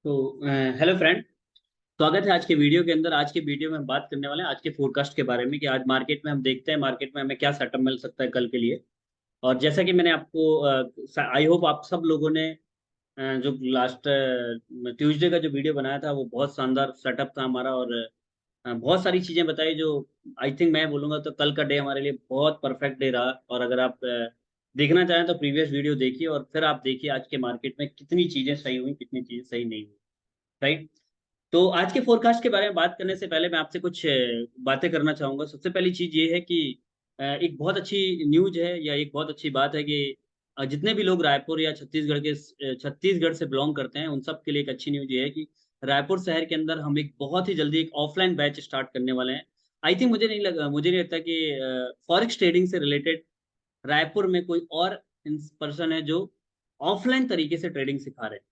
तो hello friend. स्वागत है आज के वीडियो के अंदर। आज के वीडियो में हम बात करने वाले हैं आज के फोरकास्ट के बारे में कि आज मार्केट में हम देखते हैं मार्केट में हमें क्या सेटअप मिल सकता है कल के लिए। और जैसा कि मैंने आपको आई होप आप सब लोगों ने जो लास्ट ट्यूसडे का जो वीडियो बनाया था वो बहुत शानदार सेटअप था हमारा। और बहुत सारी चीजें बताई जो आई थिंक मैं बोलूंगा तो कल का डे हमारे लिए बहुत परफेक्ट डे रहा। और अगर आप देखना चाहें तो प्रीवियस वीडियो देखिए और फिर आप देखिए आज के मार्केट में कितनी चीजें सही हुई कितनी चीजें सही नहीं हुई। राइट। तो आज के फोरकास्ट के बारे में बात करने से पहले मैं आपसे कुछ बातें करना चाहूंगा। सबसे पहली चीज ये है कि एक बहुत अच्छी न्यूज है या एक बहुत अच्छी बात है कि जितने भी लोग रायपुर या छत्तीसगढ़ से बिलोंग करते हैं उन सब के लिए एक अच्छी न्यूज ये है कि रायपुर शहर के अंदर हम एक बहुत ही जल्दी एक ऑफलाइन बैच स्टार्ट करने वाले हैं। आई थिंक मुझे नहीं लगता कि फॉरेक्स ट्रेडिंग से रिलेटेड रायपुर में कोई और पर्सन है जो ऑफलाइन तरीके से ट्रेडिंग सिखा रहे हैं।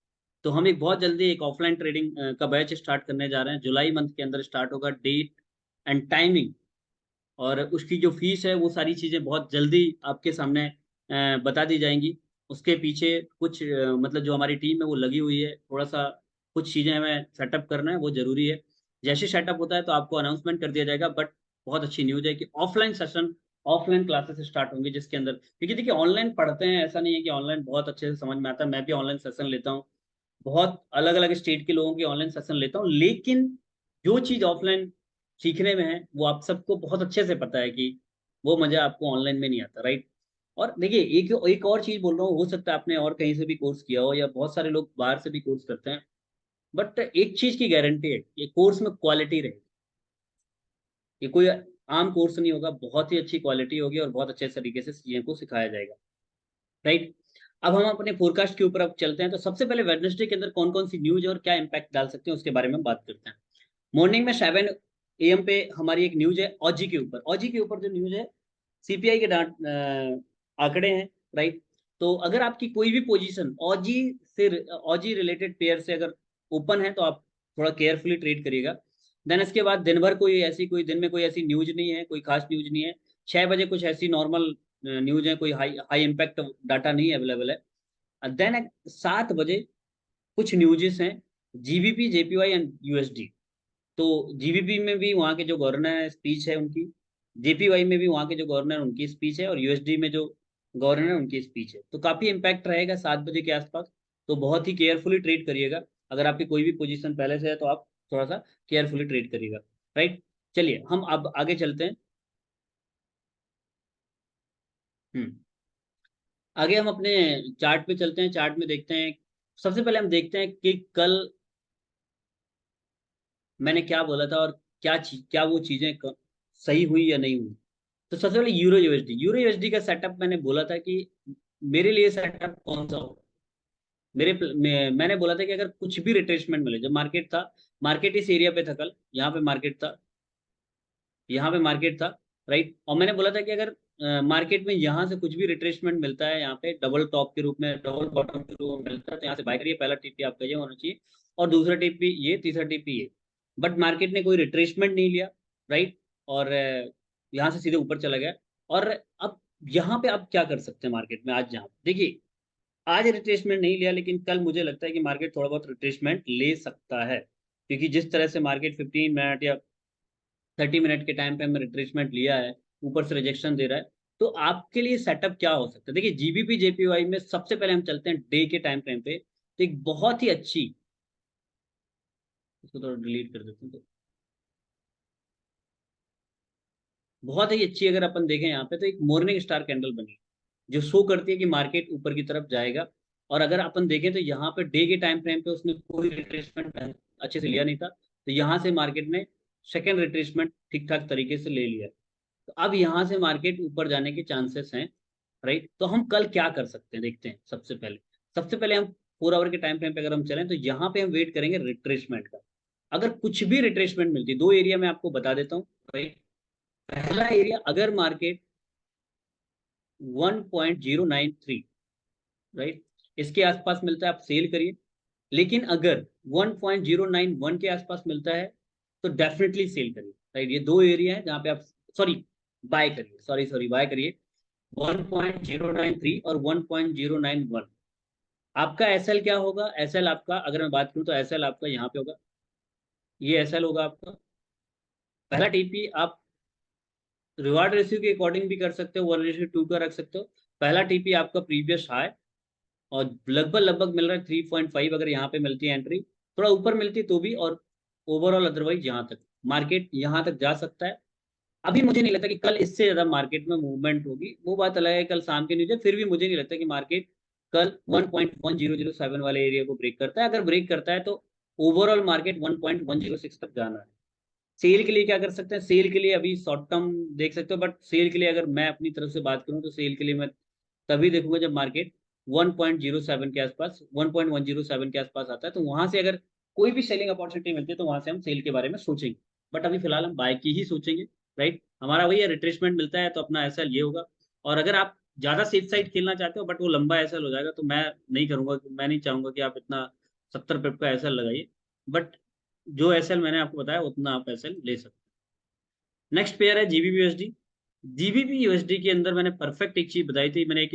तो हम एक बहुत जल्दी एक ऑफलाइन ट्रेडिंग का बैच स्टार्ट करने जा रहे हैं। जुलाई मंथ के अंदर स्टार्ट होगा। डेट एंड टाइमिंग और उसकी जो फीस है वो सारी चीज़ें बहुत जल्दी आपके सामने बता दी जाएंगी। उसके पीछे कुछ मतलब जो हमारी टीम है वो लगी हुई है। थोड़ा सा कुछ चीज़ें हमें सेटअप करना है वो ज़रूरी है। जैसे सेटअप होता है तो आपको अनाउंसमेंट कर दिया जाएगा। बट बहुत अच्छी न्यूज़ है कि offline session offline classes start होंगे जिसके अंदर क्योंकि देखिए ऑनलाइन पढ़ते हैं ऐसा नहीं है कि ऑनलाइन बहुत अच्छे से समझ में आता है। मैं भी ऑनलाइन सेशन लेता हूँ। बहुत अलग अलग स्टेट के लोगों की ऑनलाइन सेशन लेता हूँ। लेकिन जो चीज़ ऑफलाइन सीखने में है वो आप सबको बहुत अच्छे से पता है कि वो मजा आपको ऑनलाइन में नहीं आता। राइट। और देखिए एक एक और चीज बोल रहा हूँ। हो सकता है आपने और कहीं से भी कोर्स किया हो या बहुत सारे लोग बाहर से भी कोर्स करते हैं। बट एक चीज की गारंटी है ये कोर्स में क्वालिटी रहेगी। ये कोई आम कोर्स नहीं होगा। बहुत ही अच्छी क्वालिटी होगी और बहुत अच्छे तरीके से चीजों को सिखाया जाएगा। राइट। अब हम अपने फोरकास्ट के ऊपर अब चलते हैं। तो सबसे पहले वेडनेसडे के अंदर कौन कौन सी न्यूज और क्या इंपैक्ट डाल सकते हैं उसके बारे में बात करते हैं। मॉर्निंग में 7 AM पे हमारी एक न्यूज है ऑजी के ऊपर। ऑजी के ऊपर जो न्यूज है सीपीआई के आंकड़े हैं। राइट। तो अगर आपकी कोई भी पोजीशन ऑजी रिलेटेड पेयर से अगर ओपन है तो आप थोड़ा केयरफुली ट्रेड करिएगा। देन इसके बाद दिन भर कोई दिन में कोई ऐसी न्यूज नहीं है। कोई खास न्यूज नहीं है। 6 बजे कुछ ऐसी नॉर्मल न्यूज है। कोई हाई हाई इम्पैक्ट डाटा नहीं अवेलेबल है। देन 7 बजे कुछ न्यूजेस हैं जीबीपी जेपीवाई एंड यूएसडी। तो जीबीपी में भी वहाँ के जो गवर्नर है स्पीच है उनकी। जेपीवाई में भी वहाँ के जो गवर्नर है उनकी स्पीच है और यूएसडी में जो गवर्नर है उनकी स्पीच है। तो काफी इम्पैक्ट रहेगा 7 बजे के आसपास। तो बहुत ही केयरफुली ट्रेड करिएगा। अगर आपकी कोई भी पोजीशन पहले से है तो आप थोड़ा सा केयरफुली ट्रेड करिएगा। राइट। चलिए हम अब आगे चलते हैं। हम्म आगे हम अपने चार्ट पे चलते हैं। चार्ट में देखते हैं। सबसे पहले हम देखते हैं कि कल मैंने क्या बोला था और क्या वो चीजें सही हुई या नहीं हुई। तो सबसे पहले यूरो यूएसडी का सेटअप मैंने बोला था कि मेरे लिए सेटअप कौन सा हो। मैंने बोला था कि अगर कुछ भी रिट्रेसमेंट मिले। जब मार्केट था मार्केट इस एरिया पे था कल यहाँ पे मार्केट था यहाँ पे मार्केट था। राइट। और मैंने बोला था कि अगर मार्केट में यहाँ से कुछ भी रिट्रेसमेंट मिलता है यहाँ पे डबल टॉप के रूप में डबल बॉटम के रूप में मिलता है तो यहाँ से बाय करिए। पहला टिप आपका ये होना चाहिए और दूसरा टिप भी ये तीसरा टिप भी ये। बट मार्केट ने कोई रिट्रेसमेंट नहीं लिया। राइट। और यहाँ से सीधे ऊपर चला गया। और अब यहाँ पे आप क्या कर सकते हैं मार्केट में आज। यहाँ देखिए आज रिट्रेसमेंट नहीं लिया लेकिन कल मुझे लगता है कि मार्केट थोड़ा बहुत रिट्रेसमेंट ले सकता है क्योंकि जिस तरह से मार्केट 15 मिनट या 30 मिनट के टाइम पे हमें रिट्रेसमेंट लिया है ऊपर से रिजेक्शन दे रहा है। तो आपके लिए सेटअप क्या हो सकता है। देखिए जीबीपी जेपीवाई में सबसे पहले हम चलते हैं डे के टाइम फ्रेम पे। तो एक बहुत ही अच्छी इसको थोड़ा डिलीट कर देते हैं। तो बहुत ही अच्छी अगर अपन देखें यहाँ पे तो एक मॉर्निंग स्टार कैंडल बनी जो शो करती है कि मार्केट ऊपर की तरफ जाएगा। और अगर अपन देखें तो यहाँ पे डे के टाइम फ्रेम पे उसने कोई रिट्रेसमेंट अच्छे से लिया नहीं था। तो यहाँ से मार्केट ने सेकेंड रिट्रेसमेंट ठीक ठाक तरीके से ले लिया। तो अब यहाँ से मार्केट ऊपर जाने के चांसेस हैं। राइट। तो हम कल क्या कर सकते हैं देखते हैं। सबसे पहले हम 4 आवर के टाइम फ्रेम पे अगर हम चलें तो यहाँ पे हम वेट करेंगे रिट्रेसमेंट का। अगर कुछ भी रिट्रेसमेंट मिलती है दो एरिया में आपको बता देता हूँ। राइट। पहला एरिया अगर मार्केट 1.093 राइट इसके आसपास मिलता है आप सेल करिए। लेकिन अगर 1.091 के आसपास मिलता है तो डेफिनेटली सेल करिए। राइट। ये दो एरिया है जहां पे आप सॉरी बाय करिए। सॉरी सॉरी बाय करिए 1.093 और 1.091। आपका एसएल क्या होगा, एसएल आपका अगर मैं बात करूं तो एसएल आपका यहाँ पे होगा, ये एसएल होगा आपका। पहला टीपी आप रिवार्ड रेशियो के अकॉर्डिंग भी कर सकते हो, 1:2 का रख सकते हो। पहला टीपी आपका प्रीवियस हाई, और लगभग लगभग मिल रहा है 3.5, अगर यहाँ पे मिलती है एंट्री, थोड़ा ऊपर मिलती तो भी, और ओवरऑल अदरवाइज यहाँ तक मार्केट यहाँ तक जा सकता है। अभी मुझे नहीं लगता कि कल इससे ज्यादा मार्केट में मूवमेंट होगी, वो बात अलग है, कल शाम के न्यूज है, फिर भी मुझे नहीं लगता कि मार्केट कल 1.1007 वाले एरिया को ब्रेक करता है। अगर ब्रेक करता है तो ओवरऑल मार्केट 1.106 तक जाना है। सेल के लिए क्या कर सकते हैं, सेल के लिए अभी शॉर्ट टर्म देख सकते हो, बट सेल के लिए अगर मैं अपनी तरफ से बात करूं तो सेल के लिए मैं तभी देखूंगा जब मार्केट 1.07 के आसपास, 1.107 के आसपास आता है, तो वहां से अगर कोई भी सेलिंग अपॉर्चुनिटी मिलती है तो वहां से हम सेल के बारे में सोचेंगे। बट अभी फिलहाल हम बाय की ही सोचेंगे। राइट, हमारा वही है, रिट्रेसमेंट मिलता है तो अपना एसएल ये होगा। और अगर आप ज्यादा सेफ साइड खेलना चाहते हो बट वो लंबा एसएल हो जाएगा, तो मैं नहीं करूंगा, मैं नहीं चाहूंगा कि आप इतना 70 पिप का एसएल लगाइए। बट जो एसएल मैंने आपको बताया उतना आप एसएल ले सकते हैं। नेक्स्ट पेयर है जीबीपी यूएसडी। जीबीपी यूएसडी के अंदर मैंने परफेक्ट एक चीज बताई थी, मैंने एक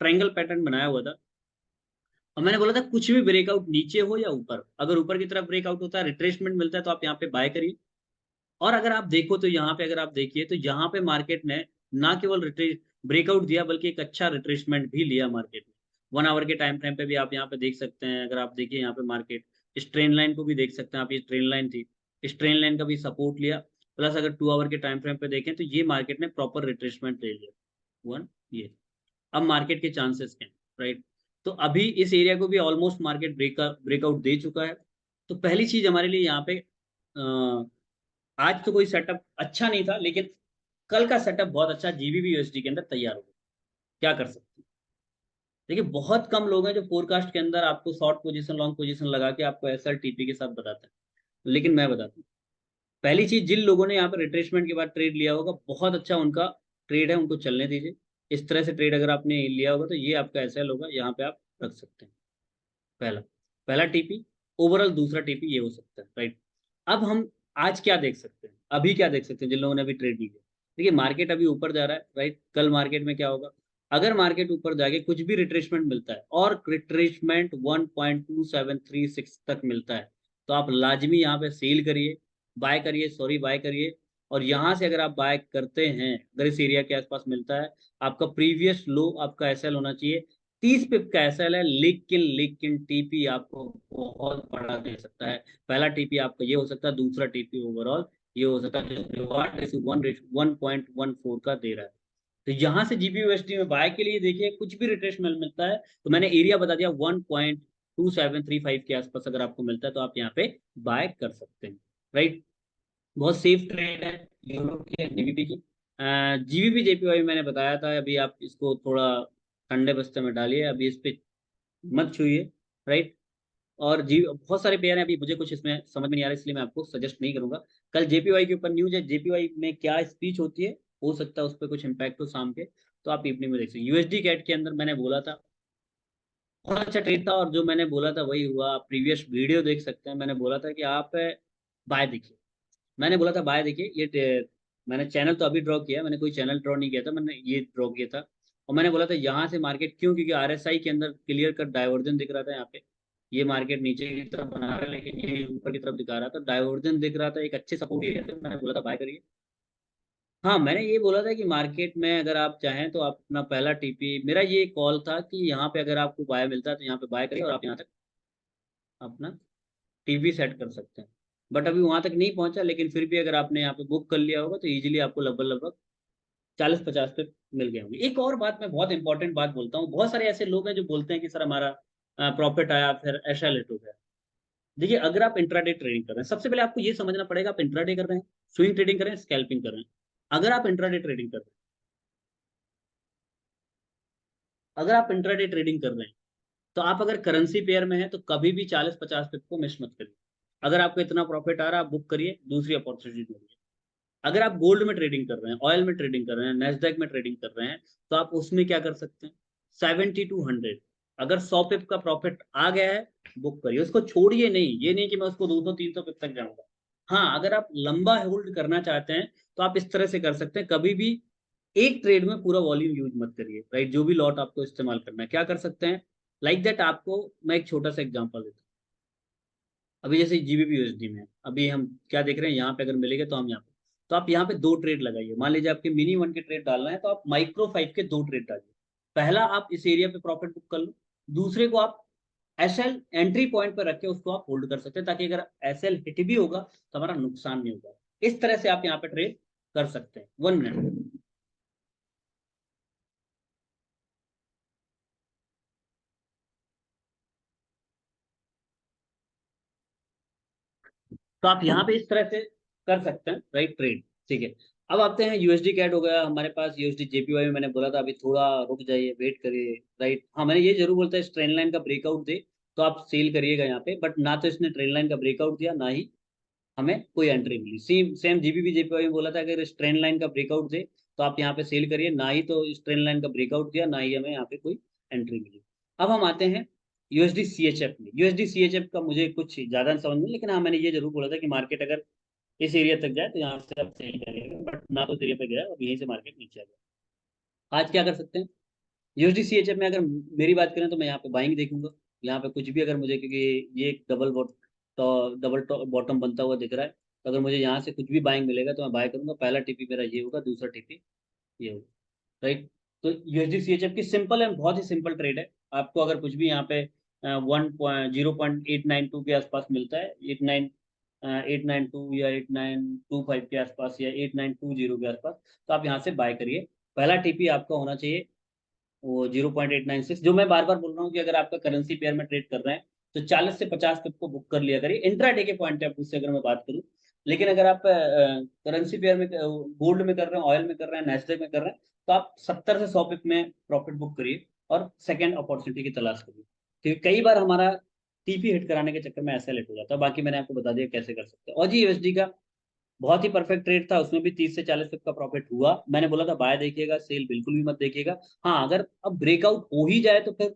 ट्रायंगल पैटर्न बनाया हुआ था, और मैंने बोला था कुछ भी ब्रेकआउट नीचे हो या ऊपर, अगर ऊपर की तरफ ब्रेकआउट होता है, रिट्रेसमेंट मिलता है, तो आप यहाँ पे बाय करिए। और अगर आप देखो तो यहाँ पे, अगर आप देखिए तो यहाँ पे मार्केट ने ना केवल रिट्रेस ब्रेकआउट दिया, बल्कि एक अच्छा रिट्रेसमेंट भी लिया मार्केट में। 1 आवर के टाइम फ्रेम पे भी आप यहाँ पे देख सकते हैं, अगर आप देखिए यहाँ पे मार्केट इस ट्रेन लाइन को भी देख सकते हैं आप, ये ट्रेन लाइन थी, इस ट्रेन लाइन का भी सपोर्ट लिया। प्लस अगर 2 आवर के टाइम फ्रेम पे देखें तो ये मार्केट ने प्रॉपर रिट्रेसमेंट ले लिया। वन, ये अब मार्केट के चांसेस क्या हैं, राइट। तो अभी इस एरिया को भी ऑलमोस्ट मार्केट ब्रेकआउट दे चुका है। तो पहली चीज हमारे लिए यहाँ पे आज तो कोई सेटअप अच्छा नहीं था, लेकिन कल का सेटअप बहुत अच्छा जीबीपी यूएसडी के अंदर तैयार होगा। क्या कर सकते हैं, देखिए बहुत कम लोग हैं जो फोरकास्ट के अंदर आपको शॉर्ट पोजीशन लॉन्ग पोजीशन लगा के आपको एसएल टीपी के साथ बताते हैं, लेकिन मैं बताता हूँ। पहली चीज, जिन लोगों ने यहाँ पे रिट्रेसमेंट के बाद ट्रेड लिया होगा, बहुत अच्छा उनका ट्रेड है, उनको चलने दीजिए। इस तरह से ट्रेड अगर आपने लिया होगा तो ये आपका एसएल होगा, यहाँ पे आप रख सकते हैं। पहला पहला टीपी, ओवरऑल दूसरा टीपी ये हो सकता है, राइट। अब हम आज क्या देख सकते हैं, अभी क्या देख सकते हैं जिन लोगों ने अभी ट्रेड लिया, देखिए मार्केट अभी ऊपर जा रहा है, राइट। कल मार्केट में क्या होगा, अगर मार्केट ऊपर जाके कुछ भी रिट्रेसमेंट मिलता है, और रिट्रेसमेंट 1.2736 तक मिलता है, तो आप लाजमी यहाँ पे सेल करिए, बाय करिए, सॉरी बाय करिए। और यहाँ से अगर आप बाय करते हैं, अगर इस एरिया के आसपास मिलता है, आपका प्रीवियस लो आपका एसएल होना चाहिए 30 पिप का एसएल है, लेकिन लेकिन टीपी आपको बहुत बड़ा दे सकता है। पहला टीपी आपका ये हो सकता है, दूसरा टीपी ओवरऑल ये हो सकता है, जो रिवार्ड रेशियो 1.14 का दे रहा है। तो यहाँ से जीबीयूएसडी में बाय के लिए देखिए, कुछ भी रिट्रेसमेंट मिलता है, तो मैंने एरिया बता दिया 1.2735 के आसपास अगर आपको मिलता है तो आप यहाँ पे बाय कर सकते हैं, राइट। बहुत सेफ ट्रेड है यूरो की जीबीपी की। जीबीपी जेपीवाई मैंने बताया था, अभी आप इसको थोड़ा ठंडे बस्ते में डालिए, अभी इस पे मत छूइए, राइट। और जी बहुत सारे पेयर हैं, अभी मुझे कुछ इसमें समझ में नहीं आ रहा, इसलिए मैं आपको सजेस्ट नहीं करूंगा। कल जेपीवाई के ऊपर न्यूज है, जेपीवाई में क्या स्पीच होती है, हो सकता है उस पर कुछ इम्पैक्ट हो शाम के, तो आप इवनिंग में देख सकते हैं। यूएसडी कैट के अंदर मैंने बोला था, बहुत अच्छा ट्रेड था, और जो मैंने बोला था वही हुआ। आप प्रीवियस वीडियो देख सकते हैं, मैंने बोला था कि आप बाय देखिए, मैंने बोला था बाय देखिए, मैंने चैनल तो अभी ड्रॉ किया, मैंने कोई चैनल ड्रॉ नहीं किया था, मैंने ये ड्रॉ किया था। और मैंने बोला था यहाँ से मार्केट क्यों, क्योंकि आरएसआई के अंदर क्लियर कट डाइवर्जन दिख रहा था यहाँ पे, ये मार्केट नीचे की तरफ बना रहा है लेकिन ये ऊपर की तरफ दिखा रहा था, डाइवर्जन दिख रहा था, एक अच्छे सपोर्ट एरिया थे, मैंने बोला था बाय करिए। हाँ, मैंने ये बोला था कि मार्केट में अगर आप चाहें तो आप अपना पहला टीपी, मेरा ये कॉल था कि यहाँ पे अगर आपको बाय मिलता है तो यहाँ पे बाय करिए, और आप यहाँ तक अपना टीवी सेट कर सकते हैं। बट अभी वहां तक नहीं पहुंचा, लेकिन फिर भी अगर आपने यहाँ पे बुक कर लिया होगा तो इजीली आपको लगभग लगभग 40-50 पे मिल गए होंगे। एक और बात, मैं बहुत इंपॉर्टेंट बात बोलता हूँ, बहुत सारे ऐसे लोग हैं जो बोलते हैं कि सर हमारा प्रॉफिट आया फिर ऐसा लेट हो गया। देखिए अगर आप इंट्राडे ट्रेडिंग कर रहे हैं, सबसे पहले आपको ये समझना पड़ेगा आप इंट्राडे कर रहे हैं, स्विंग ट्रेडिंग कर रहे हैं, स्कैल्पिंग कर रहे हैं। अगर आप इंट्राडे ट्रेडिंग कर रहे हैं, अगर आप इंट्राडे ट्रेडिंग कर रहे हैं, तो आप अगर करेंसी पेयर में है तो कभी भी 40-50 पिप को मिस मत करिए। अगर आपको इतना प्रॉफिट आ रहा है आप बुक करिए, दूसरी अपॉर्चुनिटी ढूंढिए। अगर आप गोल्ड में ट्रेडिंग कर रहे हैं, ऑयल में ट्रेडिंग कर रहे हैं, नेस्डैक में ट्रेडिंग कर रहे हैं, तो आप उसमें क्या कर सकते हैं, 70-100, अगर 100 पिप का प्रॉफिट आ गया है बुक करिए, उसको छोड़िए नहीं। ये नहीं कि मैं उसको 200-300 पिप तक जाऊंगा। हाँ, अगर आप लंबा होल्ड करना चाहते हैं तो आप इस तरह से कर सकते हैं, कभी भी एक ट्रेड में पूरा वॉल्यूम यूज मत करिए, राइट। जो भी लॉट आपको इस्तेमाल करना है, क्या कर सकते हैं, लाइक दैट आपको मैं एक छोटा सा एग्जांपल देता हूँ। अभी जैसे जीबीपी यूएसडी में अभी हम क्या देख रहे हैं, यहाँ पे अगर मिलेगा तो हम यहाँ पे, तो आप यहाँ पे दो ट्रेड लगाइए। मान लीजिए आपके मिनी वन के ट्रेड डालना है तो आप माइक्रो फाइव के दो ट्रेड डालिए। पहला आप इस एरिया पे प्रॉफिट बुक कर लो, दूसरे को आप एसएल एंट्री पॉइंट पर रख के उसको आप होल्ड कर सकते हैं, ताकि अगर एसएल हिट भी होगा तो हमारा नुकसान नहीं होगा। इस तरह से आप यहाँ पे ट्रेड कर सकते हैं। 1 मिनट। तो आप यहाँ पे इस तरह से कर सकते हैं, राइट, ट्रेड। ठीक है। अब आते हैं यूएसडी कैट हो गया हमारे पास, यूएसडी जेपीवाई में मैंने बोला था अभी थोड़ा रुक जाइए, वेट करिए, राइट। हाँ, मैंने ये जरूर बोलता है इस ट्रेंड लाइन का ब्रेकआउट दे तो आप सेल करिएगा यहाँ पे, बट ना तो इसने ट्रेंड लाइन का ब्रेकआउट दिया, ना ही हमें कोई एंट्री मिली। सेम सेम जीबीपी जेपीवाई में बोला था अगर इस ट्रेंड लाइन का ब्रेकआउट दे तो आप यहाँ पे सेल करिए, ना ही तो इस ट्रेंड लाइन का ब्रेकआउट दिया, ना ही हमें यहाँ पे कोई एंट्री मिली। अब हम आते हैं यूएसडी सीएचएफ में। यूएसडी सीएचएफ का मुझे कुछ ज्यादा समझ नहीं, लेकिन हाँ मैंने ये जरूर बोला था कि मार्केट अगर इस एरिया तक जाए तो यहाँ से आप सेल करिएगा, बट ना तो इस एरिया पे गया और यहीं से मार्केट नीचे आ गया। आज क्या कर सकते हैं यूएसडी सीएचएफ में, अगर मेरी बात करें तो मैं यहाँ पे बाइंग देखूंगा। यहाँ पे कुछ भी अगर मुझे, क्योंकि ये एक डबल बॉटम बनता हुआ दिख रहा है, तो अगर मुझे यहाँ से कुछ भी बाइंग मिलेगा तो मैं बाय करूंगा। पहला टीपी मेरा ये होगा, दूसरा टीपी ये होगा, राइट। तो यूएसडी सीएचएफ की सिंपल एंड बहुत ही सिंपल ट्रेड है। आपको अगर कुछ भी यहाँ पे 0.892 के आसपास मिलता है, 892 या 8925 के आसपास या 8920 के आसपास, तो आप यहाँ से बाय करिए। पहला टीपी आपका होना चाहिए वो 0.896। जो मैं बार बार बोल रहा हूँ कि अगर आपका करेंसी पेयर में ट्रेड कर रहे हैं तो 40 से 50 पिप को बुक कर लिया करिए। इंट्राडे के पॉइंट ऑफ व्यू से अगर मैं बात करूँ, लेकिन अगर आप करेंसी पेयर में, गोल्ड में कर रहे हैं, ऑयल में कर रहे हैं, नेस्डे में कर रहे हैं, तो आप 70 से 100 पिप में प्रॉफिट बुक करिए और सेकेंड अपॉर्चुनिटी की तलाश करिए। क्योंकि कई बार हमारा टीपी हिट कराने के चक्कर में ऐसा लेट हो जाता है। बाकी मैंने आपको बता दिया कैसे कर सकते हैं। और जी यूएसडी का बहुत ही परफेक्ट ट्रेड था, उसमें भी 30 से 40 पिप का प्रॉफिट हुआ। मैंने बोला था बाय देखिएगा, सेल बिल्कुल भी मत देखिएगा। हाँ, अगर अब ब्रेकआउट हो ही जाए तो फिर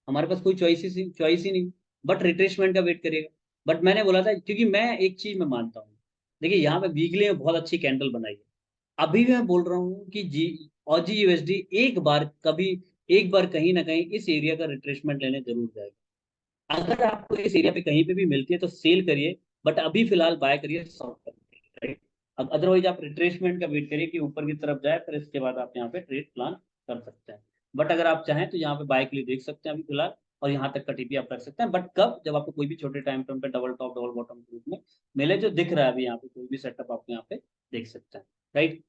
हमारे पास कोई चॉइस ही नहीं, बट रिट्रेसमेंट का वेट करिएगा। बट मैंने बोला था, क्योंकि मैं एक चीज में मानता हूँ, देखिए यहाँ पे वीकली में बहुत अच्छी कैंडल बनाई है। अभी भी मैं बोल रहा हूँ कि जी और जी यूएसडी एक बार कभी, एक बार कहीं ना कहीं इस एरिया का रिट्रेसमेंट लेने जरूर जाएगा। अगर आपको इस एरिया पे कहीं पे भी मिलती है तो सेल करिए, बट अभी फिलहाल बाय करिए शॉर्ट टर्म, राइट। अब अदरवाइज आप रिट्रेसमेंट का वेट करिए कि ऊपर की तरफ जाए, फिर इसके बाद आप यहाँ पे ट्रेड प्लान कर सकते हैं। बट अगर आप चाहें तो यहाँ पे बाय के लिए देख सकते हैं अभी फिलहाल, और यहाँ तक का टीपी आप रख सकते हैं। बट कब, जब आपको कोई भी छोटे टाइम फ्रेम पे डबल टॉप डबल बॉटम के रूप में मिले, जो दिख रहा है अभी यहाँ पे कोई भी सेटअप आप यहाँ पे देख सकते हैं, राइट।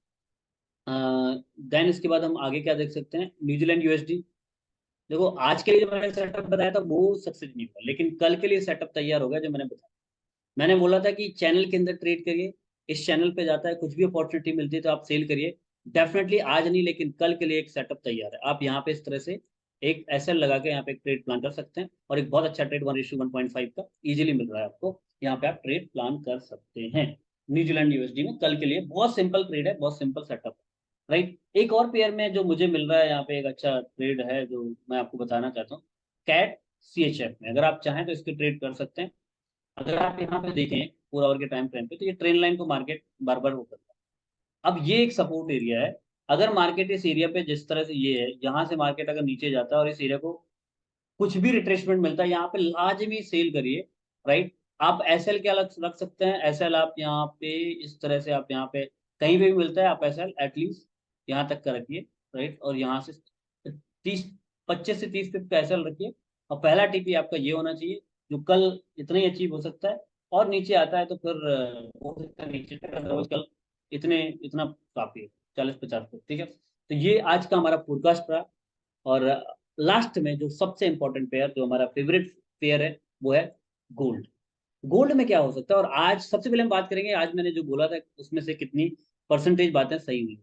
देन इसके बाद हम आगे क्या देख सकते हैं, न्यूजीलैंड यूएसडी। देखो आज के लिए जो मैंने सेटअप बताया था वो सक्सेस नहीं हुआ, लेकिन कल के लिए सेटअप तैयार हो गया जो मैंने बताया। मैंने बोला था कि चैनल के अंदर ट्रेड करिए, इस चैनल पे जाता है, कुछ भी अपॉर्चुनिटी मिलती है तो आप सेल करिए। डेफिनेटली आज नहीं, लेकिन कल के लिए एक सेटअप तैयार है। आप यहाँ पे इस तरह से एक एसएल लगा के यहाँ पे एक ट्रेड प्लान कर सकते हैं, और एक बहुत अच्छा ट्रेड 1:1.5 का इजीली मिल रहा है आपको, यहाँ पे आप ट्रेड प्लान कर सकते हैं। न्यूजीलैंड यूएसडी में कल के लिए बहुत सिंपल ट्रेड है, बहुत सिंपल सेटअप है, राइट। एक और पेयर में जो मुझे मिल रहा है यहाँ पे एक अच्छा ट्रेड है जो मैं आपको बताना चाहता हूँ, कैट सीएचएफ में। अगर आप चाहें तो इसके ट्रेड कर सकते हैं। अगर आप यहाँ पे देखें पूरा आवर के टाइम फ्रेम पे, तो ये ट्रेन लाइन को मार्केट बार बार वो करता है। अब ये एक सपोर्ट एरिया है। अगर मार्केट इस एरिया पे जिस तरह से ये है, यहाँ से मार्केट अगर नीचे जाता है और इस एरिया को कुछ भी रिट्रेसमेंट मिलता है, यहाँ पे लाजमी सेल करिए, राइट। आप एसएल क्या रख सकते हैं, एसएल आप यहाँ पे इस तरह से, आप यहाँ पे कहीं पे भी मिलता है आप एसएल एटलीस्ट यहाँ तक का रखिए, राइट। और यहाँ से 25 से 30 पिप का एसएल रखिए। और पहला टीपी आपका ये होना चाहिए जो कल इतना ही अचीव हो सकता है, और नीचे आता है तो फिर हो सकता है नीचे तक, अदरवाइज कल इतना काफी है, 40-50 पिप, ठीक है। तो ये आज का हमारा फोरकास्ट रहा। और लास्ट में जो सबसे इंपॉर्टेंट पेयर, जो हमारा फेवरेट पेयर है, वो है गोल्ड। गोल्ड में क्या हो सकता है, और आज सबसे पहले हम बात करेंगे आज मैंने जो बोला था उसमें से कितनी परसेंटेज बातें सही हुई।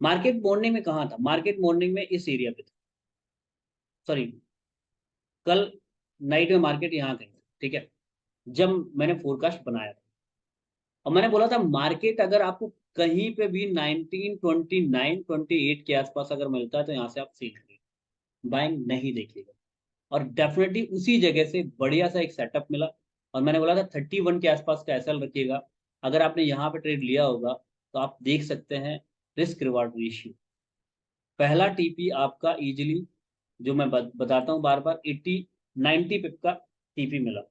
मार्केट मॉर्निंग में कहाँ था, मार्केट मॉर्निंग में इस एरिया पे था, सॉरी, कल नाइट में मार्केट यहाँ कहीं था, ठीक है, जब मैंने फोरकास्ट बनाया था। और मैंने बोला था मार्केट अगर आपको कहीं पे भी 1929-28 के आसपास अगर मिलता है तो यहाँ से आप सीख लीजिए, बाइंग नहीं देखिएगा। और डेफिनेटली उसी जगह से बढ़िया सा एक सेटअप मिला। और मैंने बोला था 31 के आसपास का एसएल रखिएगा। अगर आपने यहाँ पे ट्रेड लिया होगा तो आप देख सकते हैं रिस्क रिवार्ड रेशियो, पहला टीपी आपका इजीली जो मैं बताता हूँ बार बार, 80-90 पिप का टीपी मिला,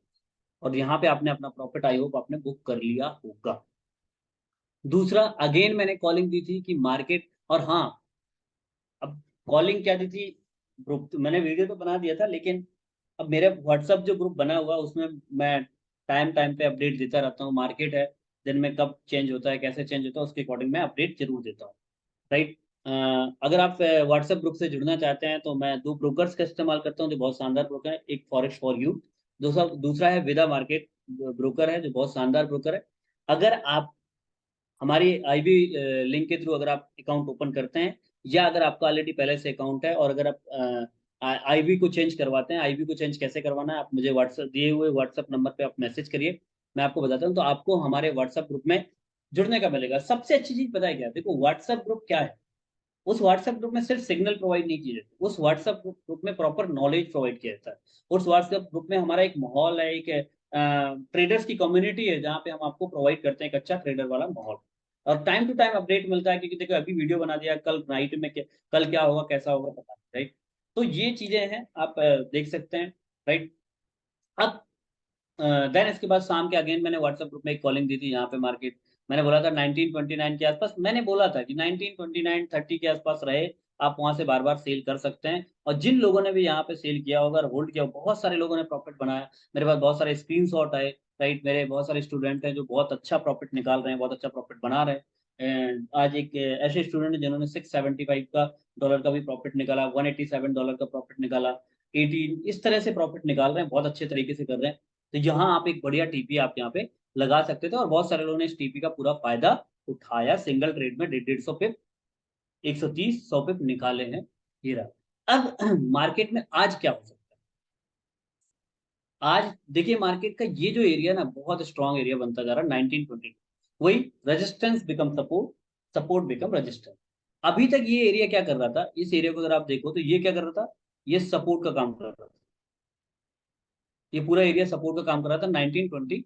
और यहाँ पे आपने अपना प्रॉफिट आई होप आपने बुक कर लिया होगा। दूसरा, अगेन मैंने कॉलिंग दी थी कि मार्केट, और हाँ, अब कॉलिंग क्या दी थी, ग्रुप तो मैंने वीडियो तो बना दिया था, लेकिन अब मेरे व्हाट्सअप जो ग्रुप बना हुआ उसमें मैं टाइम टाइम पे अपडेट देता रहता हूँ। मार्केट है, दिन में कब चेंज होता है, कैसे चेंज होता है, उसके अकॉर्डिंग मैं अपडेट जरूर देता हूँ। राइट। अगर आप व्हाट्सएप ग्रुप से जुड़ना चाहते हैं तो मैं दो ब्रोकर्स का इस्तेमाल करता हूँ जो बहुत शानदार ब्रोकर है। एक फॉरेक्स फॉर यू, दूसरा दूसरा है विदा मार्केट ब्रोकर है, जो बहुत शानदार ब्रोकर है। अगर आप हमारी आईबी लिंक के थ्रू अगर आप अकाउंट ओपन करते हैं, या अगर आपका ऑलरेडी पहले से अकाउंट है, और अगर आप आईबी को चेंज करवाते हैं, आईबी को चेंज कैसे करवाना है, आप मुझे व्हाट्सएप दिए हुए व्हाट्सएप नंबर पे आप मैसेज करिए, मैं आपको बताता हूँ। तो आपको हमारे व्हाट्सएप ग्रुप में जुड़ने का मिलेगा। सबसे अच्छी चीज पता है क्या, देखो व्हाट्सएप ग्रुप क्या है, उस व्हाट्सएप ग्रुप में सिर्फ सिग्नल प्रोवाइड नहीं किए जाते, उस व्हाट्सएप ग्रुप में प्रॉपर नॉलेज प्रोवाइड किया जाता है। उस व्हाट्सएप ग्रुप में हमारा एक माहौल है, एक ट्रेडर्स की कम्युनिटी है, जहाँ पे हम आपको प्रोवाइड करते हैं एक अच्छा ट्रेडर वाला माहौल। और टाइम टू टाइम अपडेट मिलता है, क्योंकि देखो अभी वीडियो बना दिया, कल नाइट में कल क्या होगा कैसा होगा पता नहीं। राइट। तो ये चीजें हैं, आप देख सकते हैं। राइट। अब देन इसके बाद शाम के अगेन मैंने व्हाट्सएप ग्रुप में एक कॉलिंग दी थी, यहाँ पे मार्केट मैंने बोला था 1929 के आसपास, मैंने बोला था कि 1929-30 के आसपास रहे, आप वहां से बार बार सेल कर सकते हैं। और जिन लोगों ने भी यहाँ पे सेल किया होगा और होल्ड किया होगा, बहुत सारे लोगों ने प्रॉफिट बनाया, मेरे पास बहुत सारे स्क्रीनशॉट आए। राइट। मेरे बहुत सारे स्टूडेंट हैं जो बहुत अच्छा प्रॉफिट निकाल रहे हैं, बहुत अच्छा प्रॉफिट बना रहे हैं। And आज एक ऐसे स्टूडेंट है जिन्होंने $675 का डॉलर का भी प्रॉफिट निकाला, $187 का प्रॉफिट निकाला, 18 इस तरह से प्रॉफिट निकाल रहे हैं, बहुत अच्छे तरीके से कर रहे हैं। तो यहाँ आप एक बढ़िया टीपी आप यहाँ पे लगा सकते थे, और बहुत सारे लोगों ने इस टीपी का पूरा फायदा उठाया, सिंगल ट्रेड में 150 पिप, 130 100 पिप निकाले हैं। हीरा। अब मार्केट में आज क्या हो सकता है, आज देखिए मार्केट का ये जो एरिया ना बहुत स्ट्रॉन्ग एरिया बनता जा रहा है, 1920, वही resistance become support, support become resistance. अभी तक ये एरिया क्या कर रहा था, इस एरिया को अगर आप देखो तो ये क्या कर रहा था, ये सपोर्ट का काम कर रहा था, ये पूरा एरिया सपोर्ट का काम कर रहा था 1922।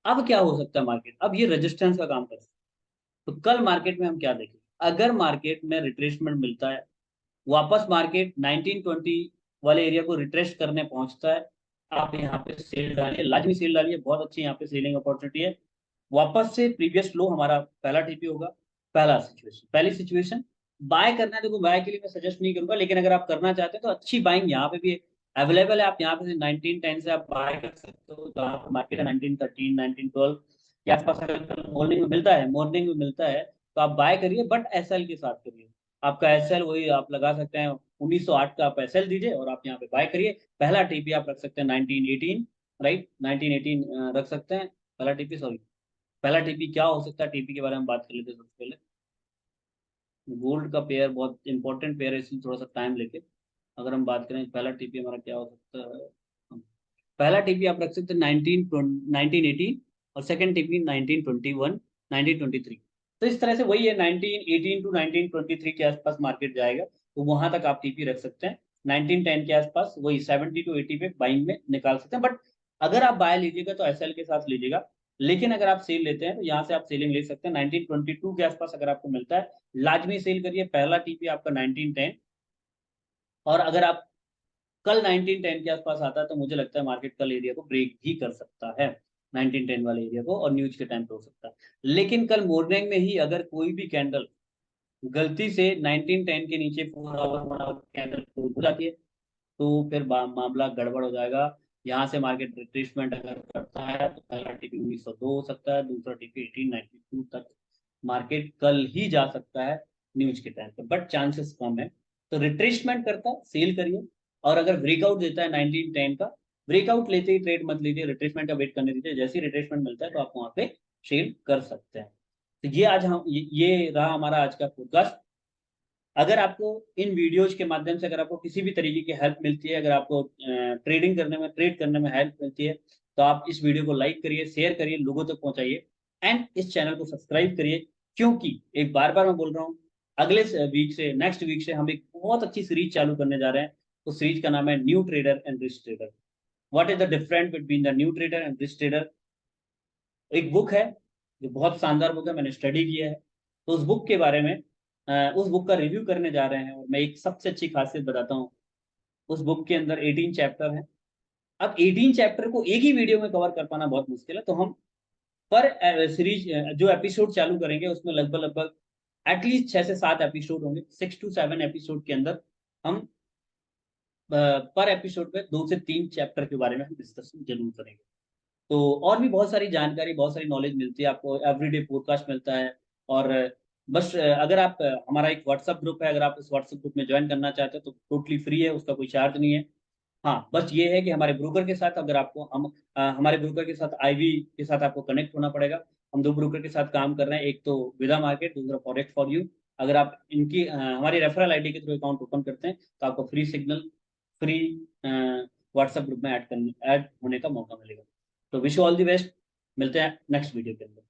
अब क्या हो सकता है मार्केट, अब ये रेजिस्टेंस का काम कर सकता है। तो कल मार्केट में हम क्या देखें, अगर मार्केट में रिट्रेसमेंट मिलता है, वापस मार्केट 1920 वाले एरिया को रिट्रेस करने पहुंचता है, आप यहाँ पे सेल डालिए, लाजमी सेल डालिए, बहुत अच्छी यहाँ पे सेलिंग अपॉर्चुनिटी है। वापस से प्रीवियस लो हमारा पहला टीपी होगा, पहली सिचुएशन बाय करना है। देखो बाय के लिए मैं सजेस्ट नहीं करूंगा, लेकिन अगर आप करना चाहते हैं तो अच्छी बाइंग यहाँ पे भी अवेलेबल है। आप यहाँ पे 1910 से आप बाय कर सकते हो, तो आप मार्केट है 1913 1912 के आसपास, अगर मॉर्निंग में मिलता है, मॉर्निंग में मिलता है तो आप बाय करिए, बट एसएल के साथ करिए। आपका एसएल वही आप लगा सकते हैं, 1908 का आप एसएल दीजिए और आप यहाँ पे बाय करिए। पहला टीपी आप रख सकते हैं 1918, राइट, 1918 रख सकते हैं पहला टीपी, सॉरी। पहला टीपी क्या हो सकता है, टीपी के बारे में बात कर लेते हैं सबसे पहले। गोल्ड का पेयर बहुत इंपॉर्टेंट पेयर है, इसलिए थोड़ा सा टाइम लेके अगर हम बात करें पहला टीपी हमारा क्या हो सकता है। पहला टीपी आप रख सकते हैं 1918, और सेकंड टीपी 1921 1923। तो इस तरह से वही है, 1918 टू 1923 के आसपास मार्केट जाएगा, तो वहां तक आप टीपी रख सकते हैं। 1910 के आसपास वही 70 टू 80 पे बाइंग में निकाल सकते हैं, बट अगर आप बाय लीजिएगा तो एसएल के साथ लीजिएगा। लेकिन अगर आप सेल लेते हैं तो यहाँ से आप सेलिंग ले सकते हैं 1922 के आसपास, अगर आपको मिलता है लाजमी सेल करिए। पहला टीपी आपका 1910, और अगर आप कल 1910 के आसपास आता है तो मुझे लगता है मार्केट कल एरिया को ब्रेक भी कर सकता है, 1910 वाले एरिया को, और न्यूज के टाइम पे हो सकता है। लेकिन कल मॉर्निंग में ही अगर कोई भी कैंडल गलती से 1910 के नीचे 4 आवर 1 आवर कैंडल क्लोज हो जाती है, तो फिर मामला गड़बड़ हो जाएगा। यहाँ से मार्केट रिट्रेसमेंट अगर करता है तो पहला टीपी 1902 हो सकता है, दूसरा टीपी 1892 तक मार्केट कल ही जा सकता है न्यूज के टाइम पे, बट चांसेस कम है। तो रिट्रेसमेंट करता है सेल करिए, और अगर ब्रेकआउट देता है 1910 का, ब्रेकआउट लेते ही ट्रेड मत लीजिए, रिट्रेसमेंट का वेट करने दीजिए, जैसे ही रिट्रेसमेंट मिलता है तो आप वहां पे सेल कर सकते हैं। तो ये आज हम ये रहा हमारा आज का फोरकास्ट। अगर आपको इन वीडियोज के माध्यम से अगर आपको किसी भी तरीके की हेल्प मिलती है, अगर आपको ट्रेड करने में हेल्प मिलती है, तो आप इस वीडियो को लाइक करिए, शेयर करिए, लोगों तक पहुंचाइए, एंड इस चैनल को सब्सक्राइब करिए। क्योंकि एक बार बार मैं बोल रहा हूँ, अगले वीक से नेक्स्ट वीक से हम एक बहुत अच्छी सीरीज चालू करने जा रहे हैं। उस सीरीज का नाम है new trader and risk trader. What is the difference between the new trader and risk trader. एक बुक है जो बहुत शानदार बुक है, मैंने स्टडी किया है, तो उस बुक के बारे में उस बुक का रिव्यू करने जा रहे हैं। और मैं एक सबसे अच्छी खासियत बताता हूँ, उस बुक के अंदर 18 चैप्टर हैं। अब 18 चैप्टर को एक ही वीडियो में कवर कर पाना बहुत मुश्किल है, तो हम पर सीरीज जो एपिसोड चालू करेंगे उसमें लगभग लगभग एटलीस्ट 6 से 7 एपिसोड होंगे। 6 to 7 एपिसोड के अंदर हम पर एपिसोड पे 2 से 3 चैप्टर के बारे में हम डिस्कशन जरूर करेंगे। तो और भी बहुत सारी जानकारी, बहुत सारी नॉलेज मिलती है आपको, एवरीडे पॉडकास्ट मिलता है। और बस अगर आप हमारा एक व्हाट्सएप ग्रुप है, अगर आप इस व्हाट्सएप ग्रुप में ज्वाइन करना चाहते हो तो टोटली फ्री है, उसका कोई चार्ज नहीं है। हाँ, बस ये है कि हमारे ब्रोकर के साथ अगर आपको हम हमारे ब्रोकर के साथ आईवी के साथ आपको कनेक्ट होना पड़ेगा। हम 2 ब्रोकर के साथ काम कर रहे हैं, एक तो विदा मार्केट, दूसरा फॉरेक्स फॉर यू। अगर आप इनकी हमारी रेफरल आईडी के थ्रू अकाउंट ओपन करते हैं तो आपको free signal, free WhatsApp group में ऐड होने का मौका मिलेगा। तो wish you all the best. मिलते हैं नेक्स्ट वीडियो के अंदर।